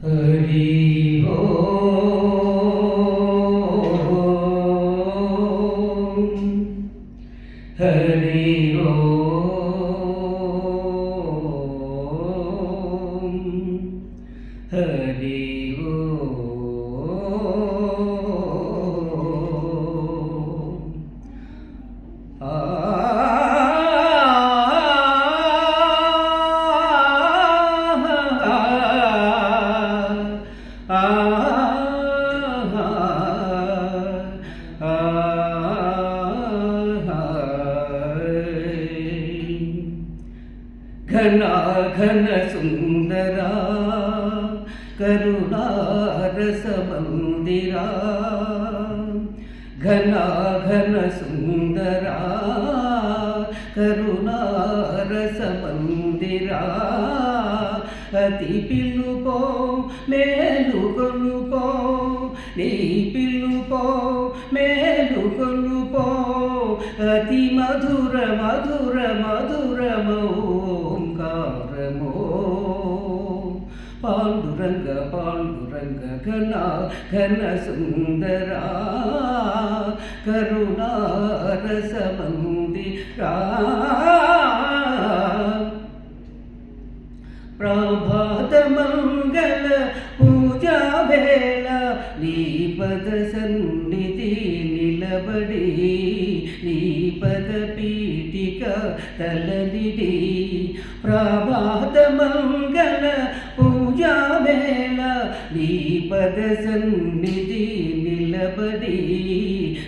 हरि ओम हरि ओम हरि घना घन सुंदरा करुणा रस मंदिरा घना घन सुंदरा करुणा रस मंदिरा अति पिलुपो मेलुगొలుపో నీ పిలుపో మేలుగొలుపో అతి మధుర మధుర మధురమో ఓంకారమో పాండురంగ పాండురంగ ఘన ఘన సుందరా కరుణా రస మందిరా ప్రభాత మంగళ పూజా వేళ నీ పద సన్నిధి నిలబడి నీ పద పీఠిక తలనిడి ప్రభాత మంగళ పూజా వేళ నీ పద సన్నిధి నిలబడి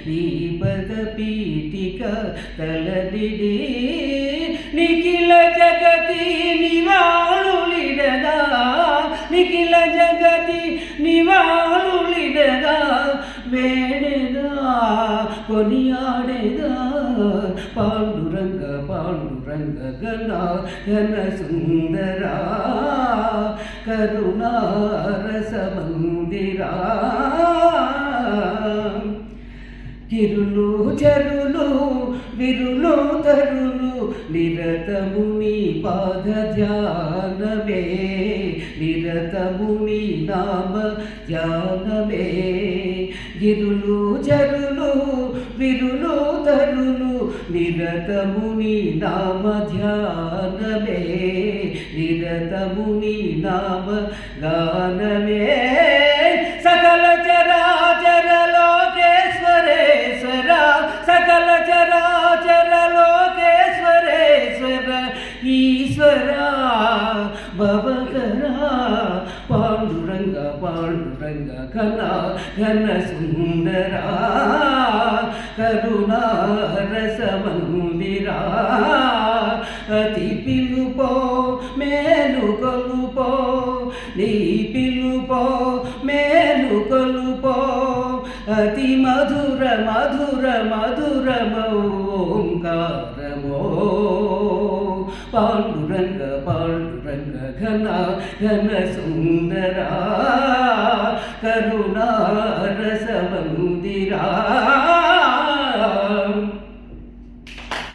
నీ పద పీఠిక తలనిడి నిఖిల జగతి నివాళులిడగా నిఖిల జగతి నివాళులిడగా వేడెగా కొనియాడెగా పాండురంగ పాండురంగ ఘన ఘన సుందరా కరుణా రస మందిరా గిరులు చరులు విరులు తరులు నిరతము నీ పాద ధ్యానమే నిరతము నీ నామ ధ్యానమే గిరులు చరులు విరులు తరులు నిరతము నీ నామ ధ్యానమే నిరతము నీ నామ గానమే సకల చరాచర లోకేశ్వరేశ్వర సకల చరాచర లోకేశ్వరేశ్వర ఈశ్వర భవకర పాండురంగ పాండురంగ ఘన ఘన సుందరా కరుణా రస మందిరా అతి పిలుపో మేలుగొలుపో నీ పిలుపో మేలుగొలుపో అతి మధుర మధుర మధురమో ఓంకారమో పాండురంగ పాండురంగ ఘన ఘన సుందరా కరుణా రస మందిరా